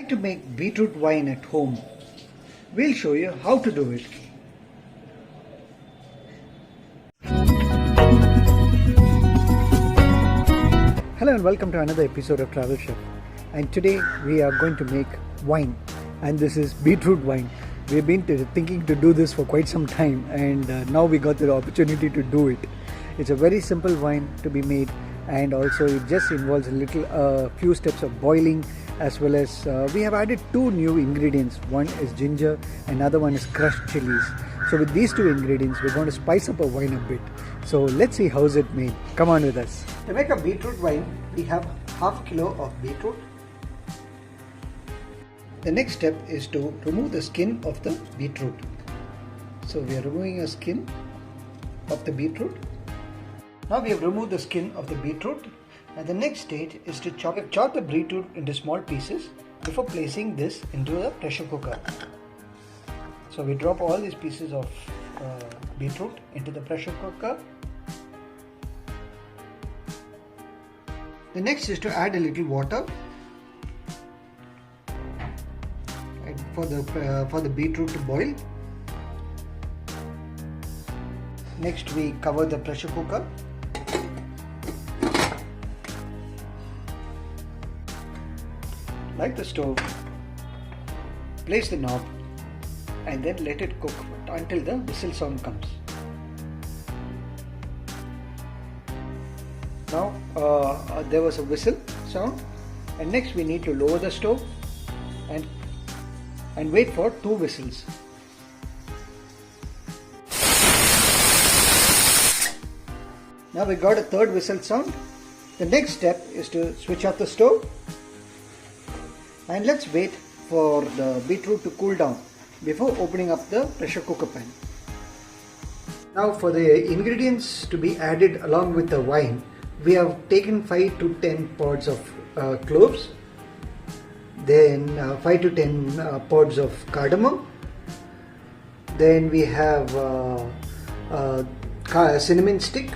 Like to make beetroot wine at home? We'll show you how to do it. Hello and welcome to another episode of Travel Chef. And today we are going to make wine, and this is beetroot wine. We've been thinking to do this for quite some time, and now we got the opportunity to do it. It's a very simple wine to be made, and also it just involves a few steps of boiling, as well as we have added two new ingredients. One is ginger, another one is crushed chilies. So with these two ingredients we're going to spice up our wine a bit. So let's see how's it made. Come on with us. To make a beetroot wine, we have half a kilo of beetroot. The next step is to remove the skin of the beetroot. So we are removing the skin of the beetroot. Now we have removed the skin of the beetroot, and the next stage is to chop the beetroot into small pieces before placing this into a pressure cooker. So we drop all these pieces of beetroot into the pressure cooker. The next is to add a little water for the beetroot to boil. Next we cover the pressure cooker. Light the stove, place the knob, and then let it cook until the whistle sound comes. Now there was a whistle sound, and next we need to lower the stove and wait for 2 whistles. Now we got a 3rd whistle sound. The next step is to switch off the stove, and let's wait for the beetroot to cool down before opening up the pressure cooker pan. Now for the ingredients to be added along with the wine, we have taken 5 to 10 pods of cloves, then 5 to 10 pods of cardamom, then we have cinnamon stick.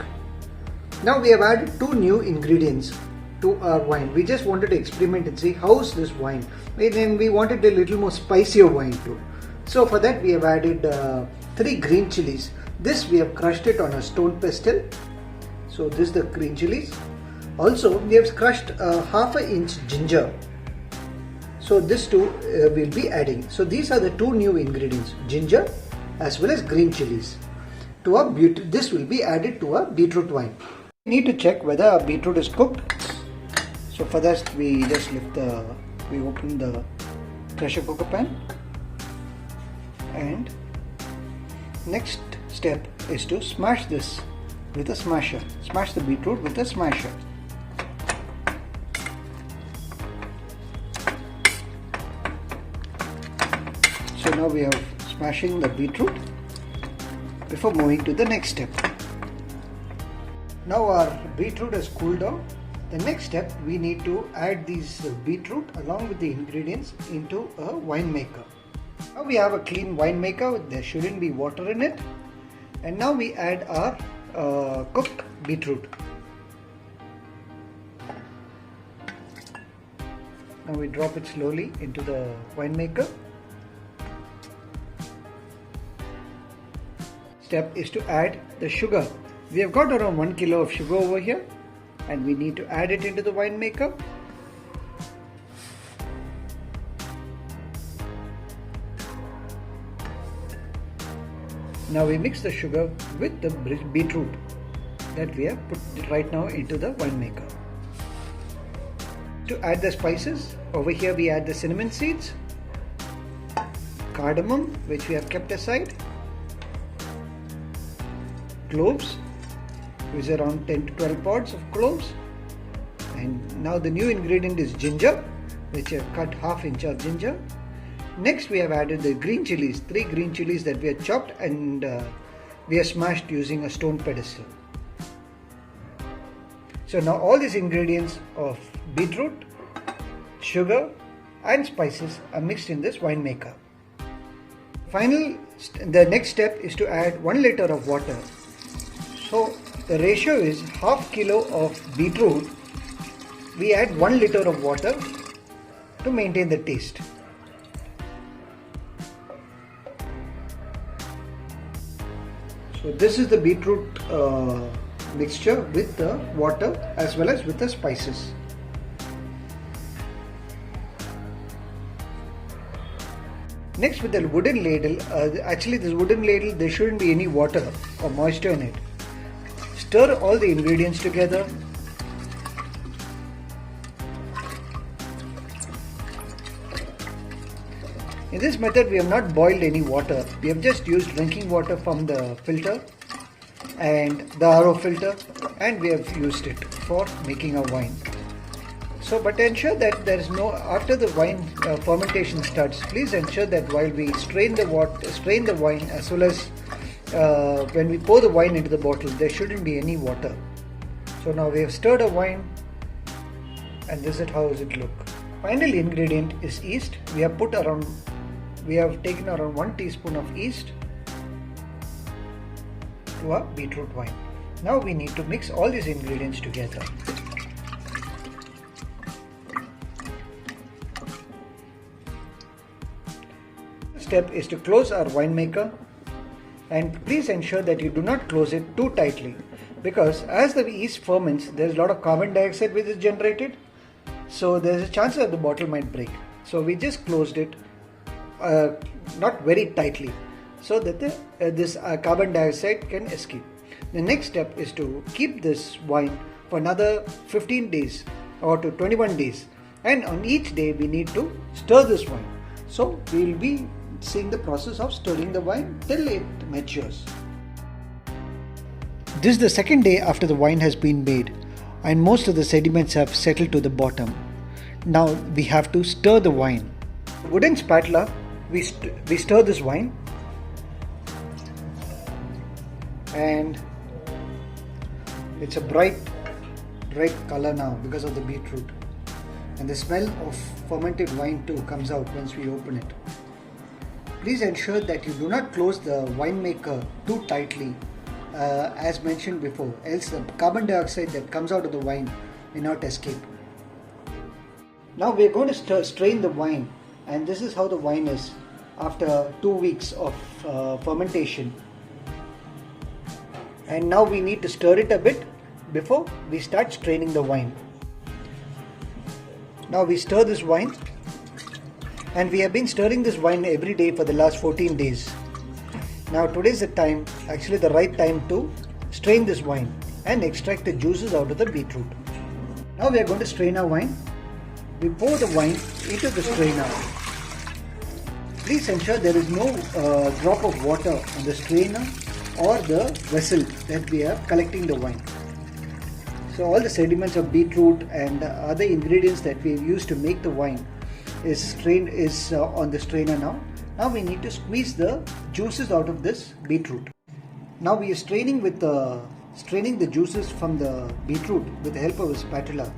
Now we have added 2 new ingredients to our wine. We just wanted to experiment and see how's this wine, and we wanted a little more spicier wine too. So for that we have added 3 green chilies. This we have crushed it on a stone pestle. So this is the green chilies. Also we have crushed half an inch ginger. So this too we'll be adding. So these are the 2 new ingredients, ginger as well as green chilies. This will be added to our beetroot wine. We need to check whether our beetroot is cooked. So for that we just open the pressure cooker pan, and next step is to smash this with a smasher. Smash the beetroot with a smasher. So now we are smashing the beetroot before moving to the next step. Now our beetroot has cooled down. The next step, we need to add these beetroot along with the ingredients into a wine maker. Now we have a clean wine maker. There shouldn't be water in it. And now we add our cooked beetroot. Now we drop it slowly into the wine maker. Step is to add the sugar. We have got around 1 kilo of sugar over here, and we need to add it into the wine maker. Now we mix the sugar with the beetroot that we have put right now into the wine maker. To add the spices, over here we add the cinnamon seeds, cardamom which we have kept aside, cloves, which is around 10 to 12 pods of cloves, and now the new ingredient is ginger, which I have cut half inch of ginger. Next we have added the green chilies, 3 green chilies that we have chopped and we have smashed using a stone pedestal. So now all these ingredients of beetroot, sugar and spices are mixed in this wine maker. The next step is to add 1 liter of water. So the ratio is half kilo of beetroot. We add 1 liter of water to maintain the taste. So this is the beetroot mixture with the water as well as with the spices. Next, with the wooden ladle, actually this wooden ladle, there shouldn't be any water or moisture in it. Stir all the ingredients together. In this method, we have not boiled any water. We have just used drinking water from the filter and the RO filter, and we have used it for making our wine. So, but ensure that there is no, after the wine fermentation starts, please ensure that while we strain the wine, as well as when we pour the wine into the bottle, there shouldn't be any water. So now we have stirred a wine, and this is how does it look. Final ingredient is yeast. We have taken around 1 teaspoon of yeast to our beetroot wine. Now we need to mix all these ingredients together. Step is to close our winemaker, and please ensure that you do not close it too tightly, because as the yeast ferments, there is a lot of carbon dioxide which is generated, so there is a chance that the bottle might break. So we just closed it not very tightly, so that this carbon dioxide can escape. The next step is to keep this wine for another 15 days or to 21 days, and on each day we need to stir this wine. So we will be seeing the process of stirring the wine till it matures. This is the second day after the wine has been made, and most of the sediments have settled to the bottom. Now we have to stir the wine. Wooden spatula, we stir this wine, and it's a bright color now because of the beetroot, and the smell of fermented wine too comes out once we open it. Please ensure that you do not close the winemaker too tightly, as mentioned before, else the carbon dioxide that comes out of the wine may not escape. Now we are going to strain the wine, and this is how the wine is after 2 weeks of fermentation. And now we need to stir it a bit before we start straining the wine. Now we stir this wine, and we have been stirring this wine every day for the last 14 days. Now today is the time, actually the right time, to strain this wine and extract the juices out of the beetroot. Now we are going to strain our wine. We pour the wine into the strainer. Please ensure there is no drop of water on the strainer or the vessel that we are collecting the wine. So all the sediments of beetroot and other ingredients that we have used to make the wine is on the strainer now. Now we need to squeeze the juices out of this beetroot. Now we are straining the juices from the beetroot with the help of a spatula,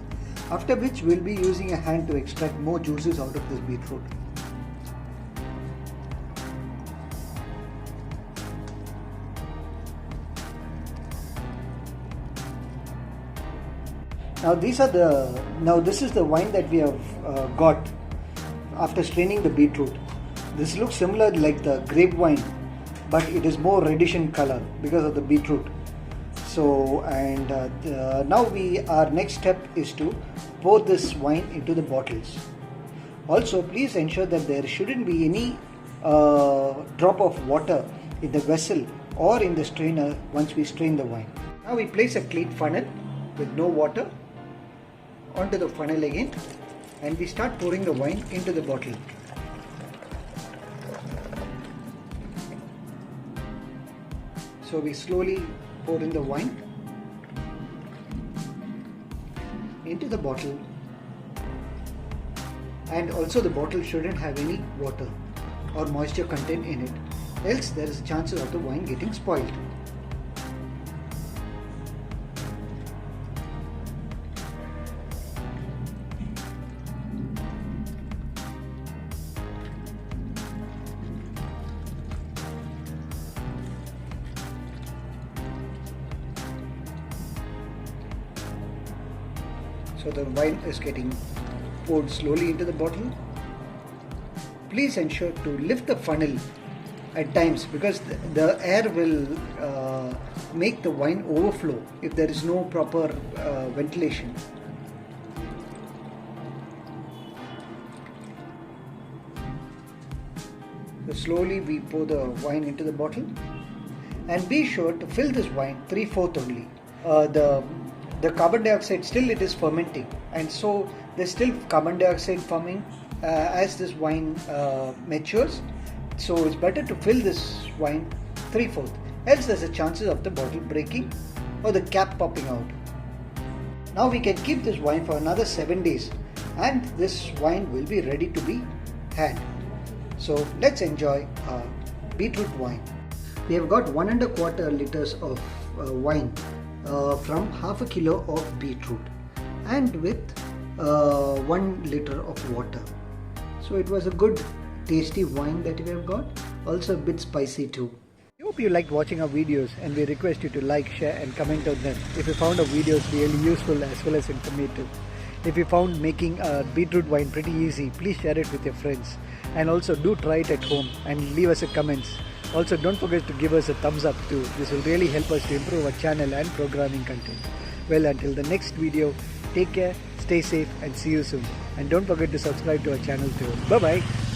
after which we will be using a hand to extract more juices out of this beetroot. Now this is the wine that we have got after straining the beetroot. This looks similar like the grape wine, but it is more reddish in color because of the beetroot. So, and now our next step is to pour this wine into the bottles. Also, please ensure that there shouldn't be any drop of water in the vessel or in the strainer once we strain the wine. Now we place a clean funnel with no water onto the funnel again, and we start pouring the wine into the bottle. So we slowly pour in the wine into the bottle, and also the bottle shouldn't have any water or moisture content in it, else there is a chance of the wine getting spoiled. So the wine is getting poured slowly into the bottle. Please ensure to lift the funnel at times because the air will make the wine overflow if there is no proper ventilation. So slowly we pour the wine into the bottle, and be sure to fill this wine 3/4 only. The carbon dioxide still it is fermenting, and so there's still carbon dioxide forming as this wine matures. So it's better to fill this wine 3/4, else there's a chances of the bottle breaking or the cap popping out. Now we can keep this wine for another 7 days, and this wine will be ready to be had. So let's enjoy our beetroot wine. We have got 1¼ liters of wine from half a kilo of beetroot, and with 1 liter of water. So it was a good tasty wine that we have got, also a bit spicy too. We hope you liked watching our videos, and we request you to like, share and comment on them if you found our videos really useful as well as informative. If you found making a beetroot wine pretty easy, please share it with your friends, and also do try it at home and leave us a comments. Also don't forget to give us a thumbs up too. This will really help us to improve our channel and programming content. Well, until the next video, take care, stay safe and see you soon. And don't forget to subscribe to our channel too. Bye bye.